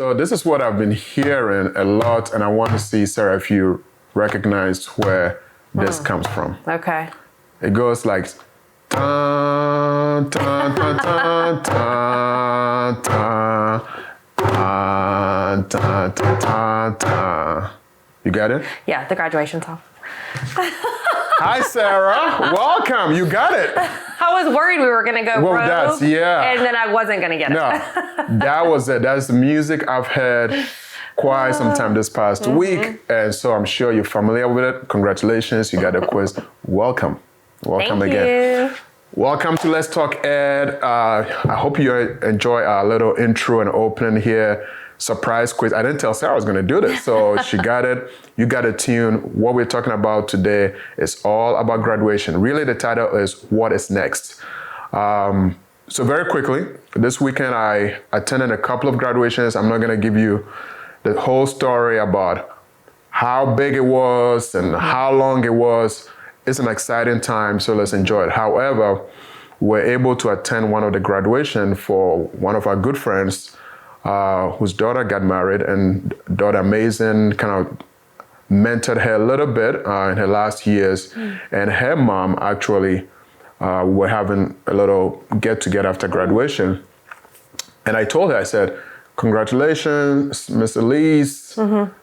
So this is what I've been hearing a lot, and I want to see, Sarah, if you recognize where this comes from. Okay. It goes like, dun, dun, dun, dun, dun, dun, dun, dun, dun, dun, dun. You got it? Yeah, the graduation song. Hi, Sarah. Welcome. You got it. I was worried we were going to go rogue, and then I wasn't going to get it. No, that was it. That's the music I've heard quite some time this past week, and so I'm sure you're familiar with it. Congratulations, you got a quiz. Welcome. Welcome Thank again. you. Welcome to Let's Talk Ed. I hope you enjoy our little intro and opening here. Surprise quiz. I didn't tell Sarah I was going to do this, so she got it. You got a tune. What we're talking about today is all about graduation. Really, the title is What is Next? So very quickly, this weekend I attended a couple of graduations. I'm not going to give you the whole story about how big it was and how long it was. It's an exciting time, so let's enjoy it. However, we're able to attend one of the graduation for one of our good friends whose daughter got married, and daughter amazing, kind of mentored her a little bit in her last years. And her mom actually, were having a little get together after graduation. And I told her, I said, congratulations, Miss Elise.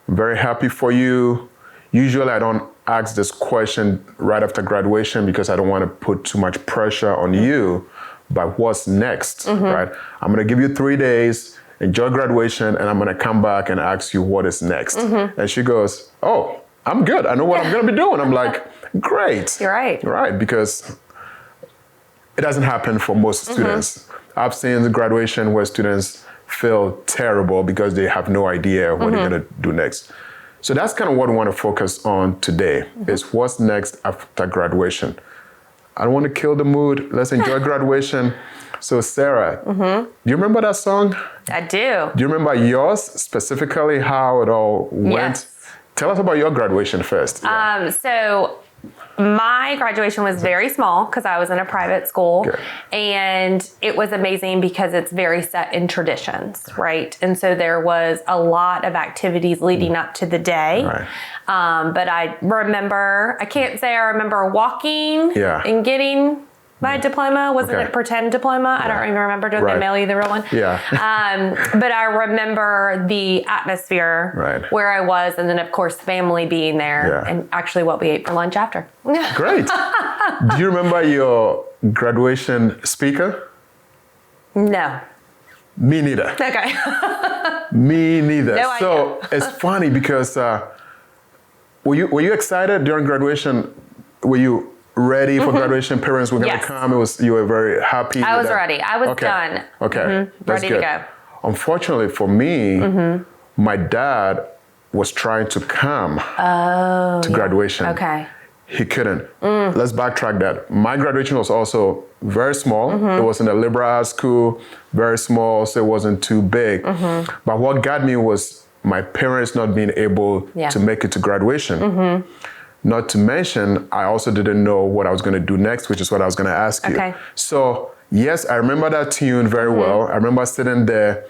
Very happy for you. Usually I don't ask this question right after graduation because I don't want to put too much pressure on you. But what's next, right? I'm going to give you 3 days. Enjoy graduation, and I'm going to come back and ask you what is next. And she goes, oh, I'm good. I know what I'm going to be doing. I'm like, great. You're right. Right, because it doesn't happen for most students. I've seen the graduation where students feel terrible because they have no idea what they're going to do next. So that's kind of what we want to focus on today, is what's next after graduation. I don't want to kill the mood. Let's enjoy graduation. So Sarah, do you remember that song? I do. Do you remember yours, specifically how it all went? Yes. Tell us about your graduation first. So my graduation was very small because I was in a private school. Okay. And it was amazing because it's very set in traditions, right? And so there was a lot of activities leading up to the day. Right. But I remember, I can't say I remember walking and getting my diploma. Wasn't it pretend diploma? I don't even remember. Did they mail you the real one? Yeah. But I remember the atmosphere where I was, and then of course family being there, and actually what we ate for lunch after. Great. Do you remember your graduation speaker? No. Me neither. Okay. Me neither. No idea. So it's funny because were you excited during graduation? Were you ready for graduation? Parents were going to come. You were very happy. I was ready. I was done. Okay. That's ready good. to go. Unfortunately for me, my dad was trying to come to graduation. Okay. He couldn't. Let's backtrack that. My graduation was also very small. It was in a liberal arts school, very small, so it wasn't too big. But what got me was my parents not being able to make it to graduation. Not to mention, I also didn't know what I was going to do next, which is what I was going to ask you. Okay. So, yes, I remember that tune very well. I remember sitting there.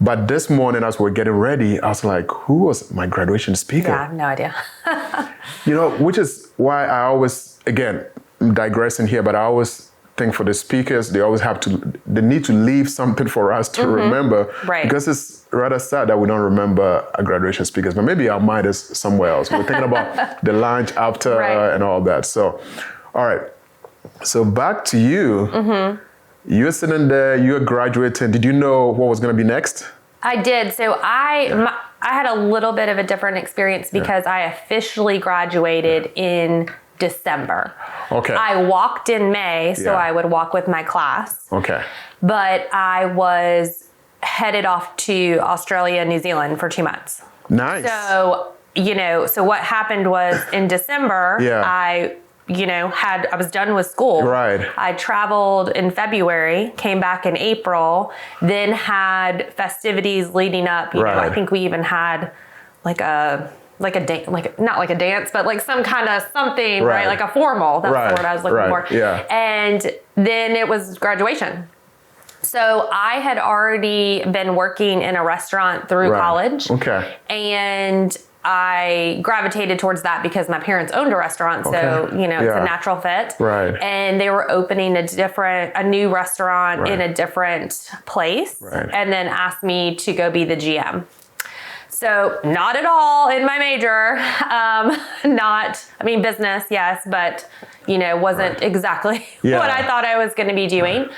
But this morning, as we're getting ready, I was like, who was my graduation speaker? Yeah, I have no idea. Which is why I always, again, I'm digressing here, but I always think for the speakers, they need to leave something for us to remember. Right. Because it's rather sad that we don't remember our graduation speakers, but maybe our mind is somewhere else. We're thinking about the lunch after and all that. So, all right. So back to you. You're sitting there, you're graduating. Did you know what was going to be next? I did. So I had a little bit of a different experience because I officially graduated in December. Okay. I walked in May, so I would walk with my class. Okay. But I was headed off to Australia and New Zealand for 2 months. Nice. So, so what happened was in December, I was done with school. Right. I traveled in February, came back in April, then had festivities leading up. You know, I think we even had like a dance, not like a dance, but like some kind of something, right? Like a formal. That's the word I was looking for. Yeah. And then it was graduation. So I had already been working in a restaurant through college. Okay. And I gravitated towards that because my parents owned a restaurant. So, you know, it's a natural fit. Right. And they were opening a new restaurant in a different place. Right. And then asked me to go be the GM. So not at all in my major, business, yes, but, you know, wasn't exactly what I thought I was going to be doing.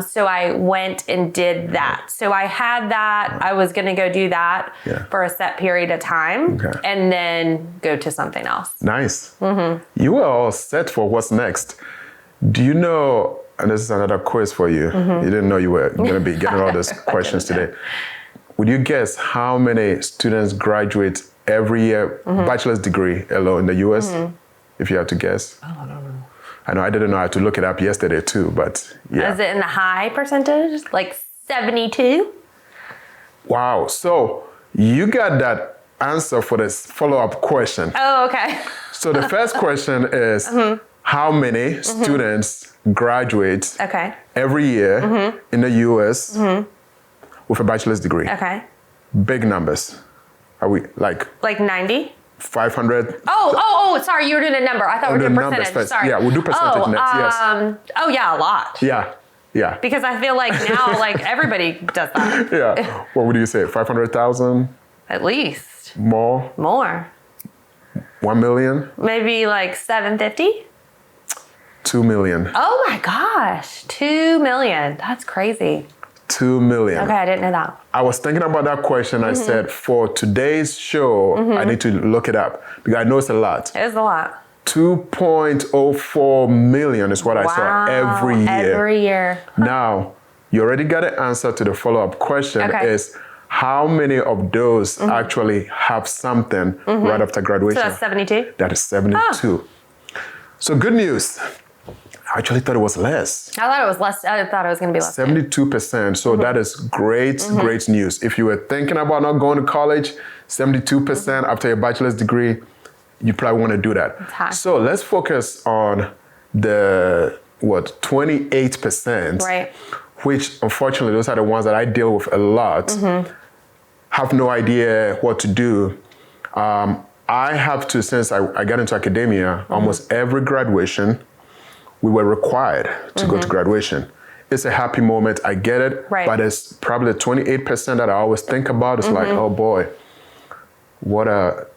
So I went and did that. So I had that, I was going to go do that for a set period of time and then go to something else. Nice. You were all set for what's next. Do you know, and this is another quiz for you, you didn't know you were going to be getting all these questions today. Would you guess how many students graduate every year, bachelor's degree alone in the US? If you had to guess. Oh, I don't know. I know I didn't know. I had to look it up yesterday too, but yeah. Is it in the high percentage? Like 72? Wow. So you got that answer for this follow-up question. Oh, okay. So the first question is how many students graduate every year in the US with a bachelor's degree? Okay. Big numbers. Are we like 90? 500? Oh, sorry, you were doing a number. I thought we were doing percentage. Sorry. Yeah, we'll do percentage next, yes. Oh, yeah, a lot. Yeah. Because I feel like now, like, everybody does that. Yeah. What would you say, 500,000? At least. More? 1 million? Maybe like 750? 2 million. Oh my gosh, 2 million. That's crazy. 2 million. Okay, I didn't know that. I was thinking about that question. I said, for today's show, I need to look it up because I know it's a lot. It is a lot. 2.04 million is what I saw every year. Every year. Now, you already got an answer to the follow-up question is how many of those actually have something right after graduation? So that's 72? That is 72. Oh. So good news. I actually thought it was less. I thought it was less. I thought it was going to be less. 72%. So that is great news. If you were thinking about not going to college, 72% after your bachelor's degree, you probably want to do that. That's high. So let's focus on the 28%, right? Which unfortunately those are the ones that I deal with a lot. Have no idea what to do. I have to, since I got into academia, almost every graduation, we were required to go to graduation. It's a happy moment, I get it, but it's probably the 28% that I always think about. It's like, oh boy, what are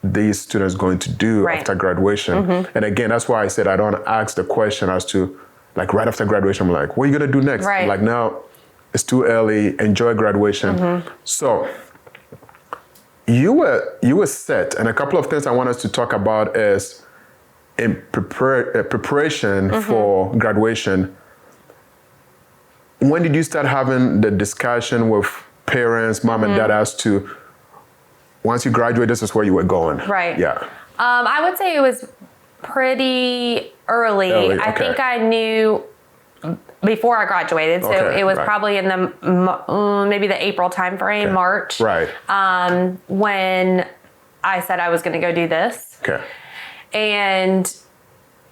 these students going to do after graduation? And again, that's why I said I don't ask the question as to, like right after graduation, I'm like, what are you gonna do next? I'm like, no, it's too early, enjoy graduation. So, you were set, and a couple of things I want us to talk about is in preparation for graduation. When did you start having the discussion with parents, mom and dad, as to once you graduate, this is where you were going? Right. Yeah. I would say it was pretty early. I think I knew before I graduated, so it was probably in the maybe the April timeframe, March. Right. When I said I was going to go do this. Okay. And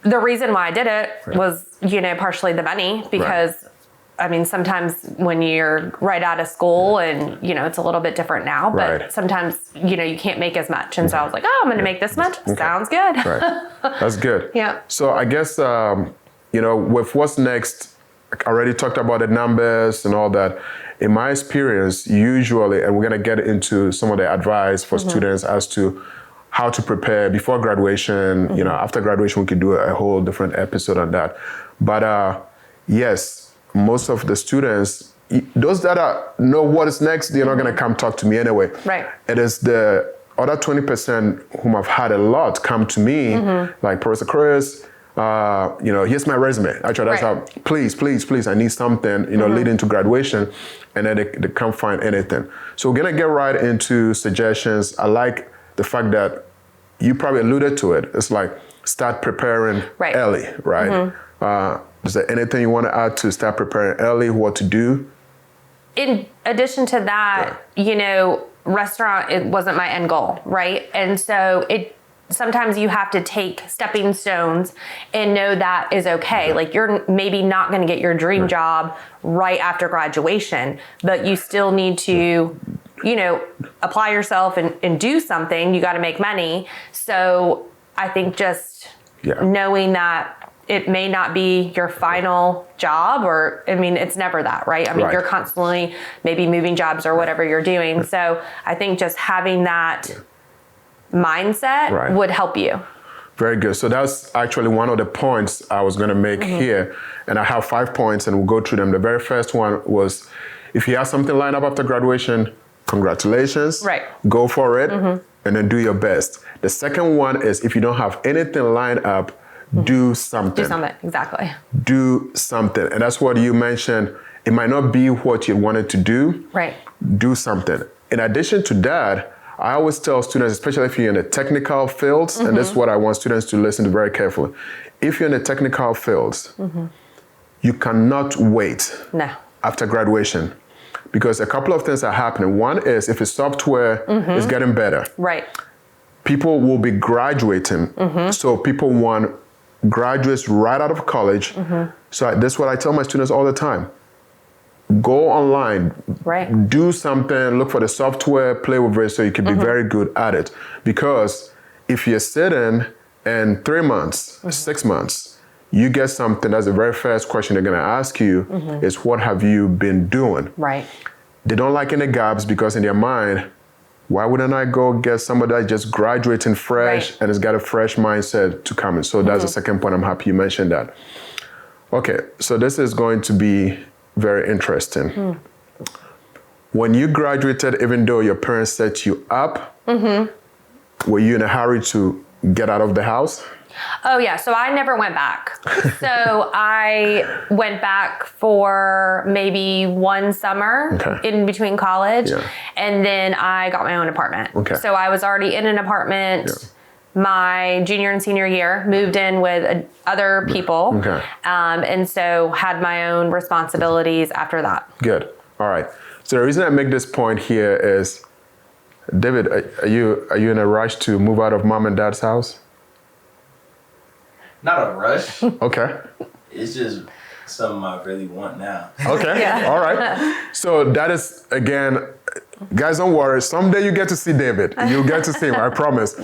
the reason why I did it was, you know, partially the money, because I mean, sometimes when you're right out of school and, you know, it's a little bit different now, but sometimes, you know, you can't make as much. And so I was like, oh, I'm going to make this much. Sounds good. That's good. Yeah. So I guess, you know, with what's next, I already talked about the numbers and all that. In my experience, usually, and we're going to get into some of the advice for students as to how to prepare before graduation. You know, after graduation, we could do a whole different episode on that. But yes, most of the students, those that know what is next, they're not going to come talk to me anyway. Right. It is the other 20% whom I've had a lot come to me, like Professor Chris, you know, here's my resume. Actually, that's how, please, I need something, you know, leading to graduation. And then they can't find anything. So we're going to get right into suggestions. I like the fact that you probably alluded to it. It's like start preparing early, right? Is there anything you want to add to start preparing early, what to do? In addition to that, you know, restaurant, it wasn't my end goal, right? And so sometimes you have to take stepping stones and know that is okay. Like you're maybe not going to get your dream job right after graduation, but you still need to, apply yourself and do something. You got to make money. So I think just knowing that it may not be your final job, or, it's never that, right? You're constantly maybe moving jobs or whatever you're doing. So I think just having that mindset would help you. Very good. So that's actually one of the points I was going to make here. And I have 5 points and we'll go through them. The very first one was, if you have something lined up after graduation, congratulations. Right. Go for it and then do your best. The second one is, if you don't have anything lined up, do something. Do something, exactly. Do something. And that's what you mentioned. It might not be what you wanted to do. Right. Do something. In addition to that, I always tell students, especially if you're in the technical fields, and this is what I want students to listen to very carefully. If you're in the technical fields, you cannot wait after graduation, because a couple of things are happening. One is, if the software is getting better, people will be graduating. So people want graduates right out of college. So this is what I tell my students all the time. Go online, do something, look for the software, play with it so you can be very good at it. Because if you're sitting and 3 months, 6 months, you get something, that's the very first question they're gonna ask you is, what have you been doing? Right. They don't like any gaps, because in their mind, why wouldn't I go get somebody that just graduating fresh and has got a fresh mindset to come in? So that's the second point. I'm happy you mentioned that. Okay, so this is going to be very interesting. When you graduated, even though your parents set you up, were you in a hurry to get out of the house? Oh yeah, so I never went back. So I went back for maybe one summer in between college, and then I got my own apartment. So I was already in an apartment my junior and senior year, moved in with other people, and so had my own responsibilities after that. Good. All right. So the reason I make this point here is, David, are you in a rush to move out of mom and dad's house? Not a rush. Okay. It's just something I really want now. Okay. All right. So that is, again, guys, don't worry. Someday you get to see David. You'll get to see him, I promise.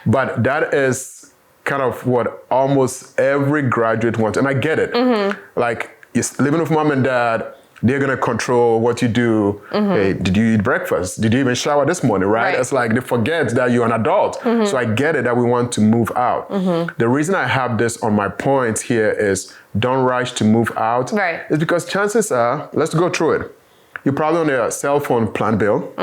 But that is kind of what almost every graduate wants. And I get it. Like, you're living with mom and dad, they're going to control what you do. Hey, did you eat breakfast? Did you even shower this morning, right? It's like they forget that you're an adult. So I get it that we want to move out. The reason I have this on my points here is, don't rush to move out. Is because chances are, let's go through it. You're probably on a cell phone plan bill.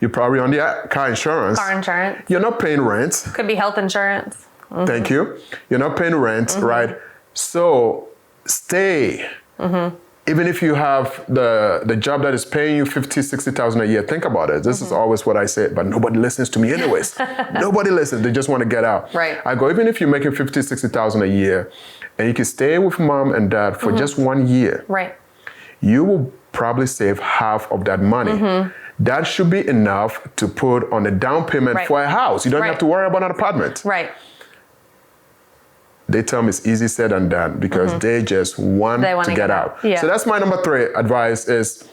You're probably on the car insurance. Car insurance. You're not paying rent. Could be health insurance. Thank you. You're not paying rent, right? So stay. Even if you have the job that is paying you $50,000, $60,000 a year, think about it. This is always what I say, but nobody listens to me anyways. Nobody listens. They just want to get out. I go, even if you're making $50,000, $60,000 a year, and you can stay with mom and dad for just 1 year, you will probably save half of that money. That should be enough to put on a down payment for a house. You don't have to worry about an apartment. They tell me it's easy said than done, because they just want to get out. So that's my number 3 advice is,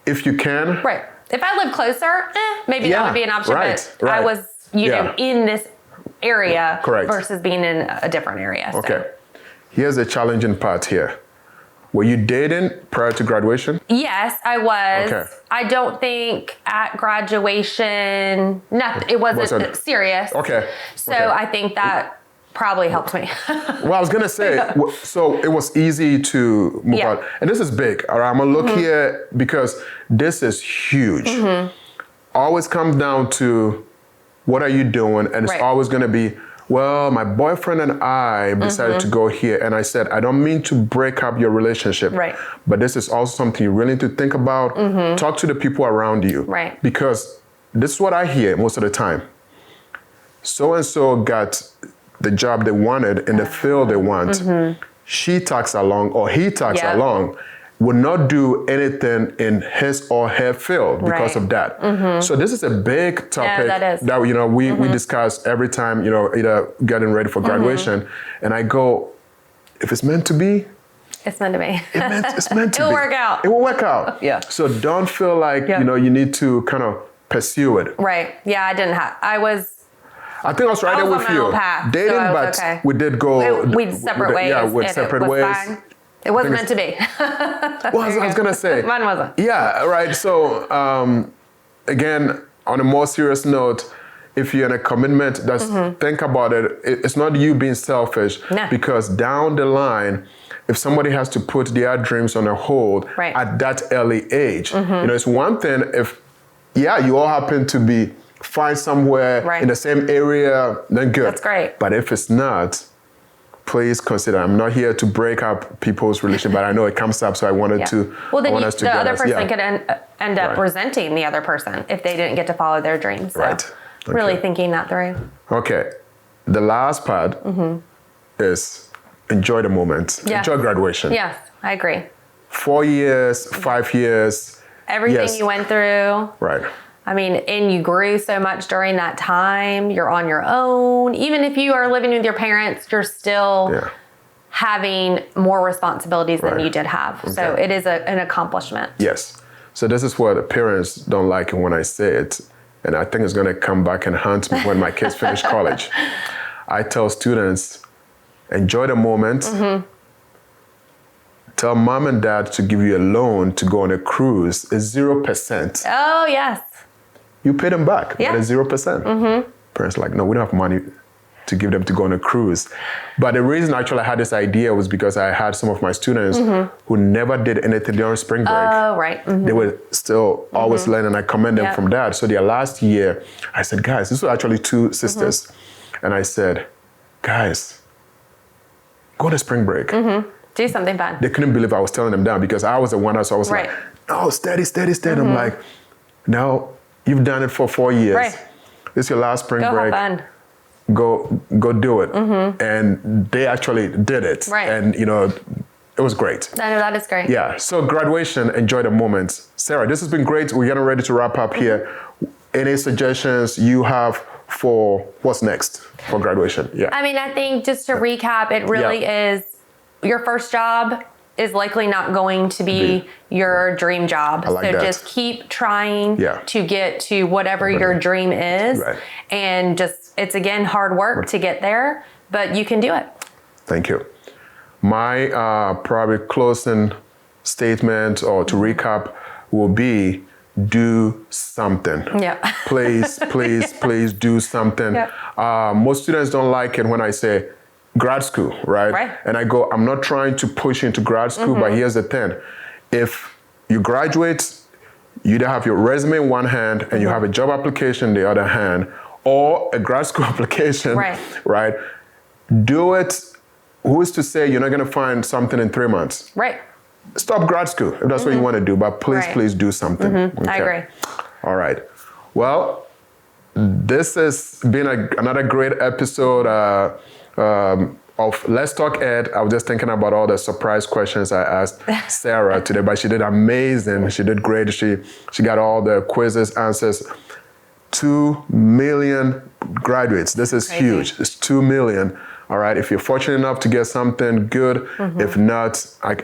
if you can. If I live closer, maybe that would be an option. But I was, in this area versus being in a different area. Okay. Here's the challenging part here. Were you dating prior to graduation? Yes, I was. I don't think at graduation, it wasn't serious. So I think that probably helped me. Well, I was going to say, so it was easy to move out. And this is big. All right, I'm going to look here, because this is huge. Always comes down to, what are you doing? And it's always going to be, well, my boyfriend and I decided to go here. And I said, I don't mean to break up your relationship. But this is also something you really need to think about. Talk to the people around you. Because this is what I hear most of the time. So-and-so got the job they wanted in the field they want. She tags along, or he tags along, would not do anything in his or her field because of that. So this is a big topic that we discuss every time, either getting ready for graduation. And I go, if it's meant to be, it's meant to be. It's meant to be. It'll work out. It will work out. Yeah. So don't feel like, you need to kind of pursue it. Right. Yeah, I think I was right there with you. Path, dating, so but okay. we did go. We separate ways. Yeah, with separate ways. Fine. It wasn't meant to be. Well, I was gonna say. Mine wasn't. Yeah, right. So again, on a more serious note, if you're in a commitment, think about it. It's not you being selfish, because down the line, if somebody has to put their dreams on a hold at that early age, it's one thing if, you all happen to find somewhere in the same area, then good. That's great. But if it's not, please consider. I'm not here to break up people's relationship, but I know it comes up, so I wanted to. Well, then us to the get other us. person could end up resenting the other person if they didn't get to follow their dreams. So really thinking that through. Okay. The last part is enjoy the moment. Enjoy graduation. Yes, I agree. 4 years, 5 years. Everything you went through. Right. I mean, and you grew so much during that time. You're on your own. Even if you are living with your parents, you're still having more responsibilities than you did have. Okay. So it is an accomplishment. Yes. So this is what parents don't like when I say it. And I think it's going to come back and haunt me when my kids finish college. I tell students, enjoy the moment. Tell mom and dad to give you a loan to go on a cruise. It's 0%. Oh, yes. You pay them back, but it's 0%. Parents are like, no, we don't have money to give them to go on a cruise. But the reason actually I had this idea was because I had some of my students who never did anything during spring break. Oh, right. They were still always learning. I commend them from that. So their last year, I said, guys, this was actually 2 sisters. And I said, guys, go to spring break. Do something fun. They couldn't believe I was telling them that because I was the one, so I was like, no, steady. I'm like, no, you've done it for 4 years. Right. This is your last spring break. Have fun. Go do it. And they actually did it. Right. And, it was great. I know, that is great. Yeah. So graduation, enjoy the moment. Sarah, this has been great. We're getting ready to wrap up here. Any suggestions you have for what's next for graduation? Yeah. I mean, I think just to recap, it really is your first job is likely not going to be your dream job. I like that. Just keep trying to get to whatever your dream is. Right. And it's again, hard work to get there, but you can do it. Thank you. My probably closing statement or to recap will be do something. Yeah. Please do something. Most students don't like it when I say grad school, right? And I go, I'm not trying to push you into grad school, but here's the thing. If you graduate, you either have your resume in one hand and you have a job application in the other hand, or a grad school application, right? Do it. Who is to say you're not going to find something in 3 months? Right. Stop grad school if that's what you want to do, but please do something. Okay. I agree. All right. Well, this has been another great episode of Let's Talk Ed. I was just thinking about all the surprise questions I asked Sarah today, but she did amazing. She did great. She got all the quizzes, answers. 2 million graduates. This is huge. It's 2 million. All right. If you're fortunate enough to get something good, if not, I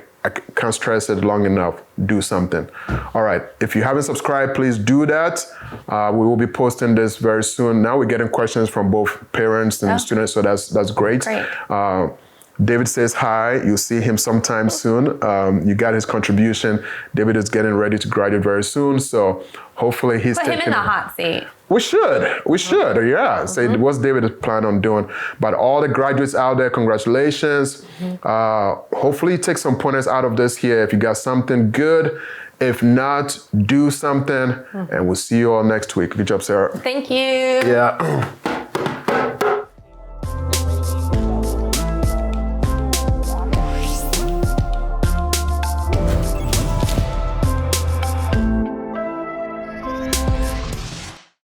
can't stress it long enough. Do something. All right. If you haven't subscribed, please do that. We will be posting this very soon. Now we're getting questions from both parents and students, so that's great. David says hi. You'll see him sometime soon. You got his contribution. David is getting ready to graduate very soon, so hopefully he's Put him in the hot seat. We should, yeah. So what's David plan on doing? But all the graduates out there, congratulations. Hopefully you take some pointers out of this here. If you got something good, if not, do something. And we'll see you all next week. Good job, Sarah. Thank you. Yeah.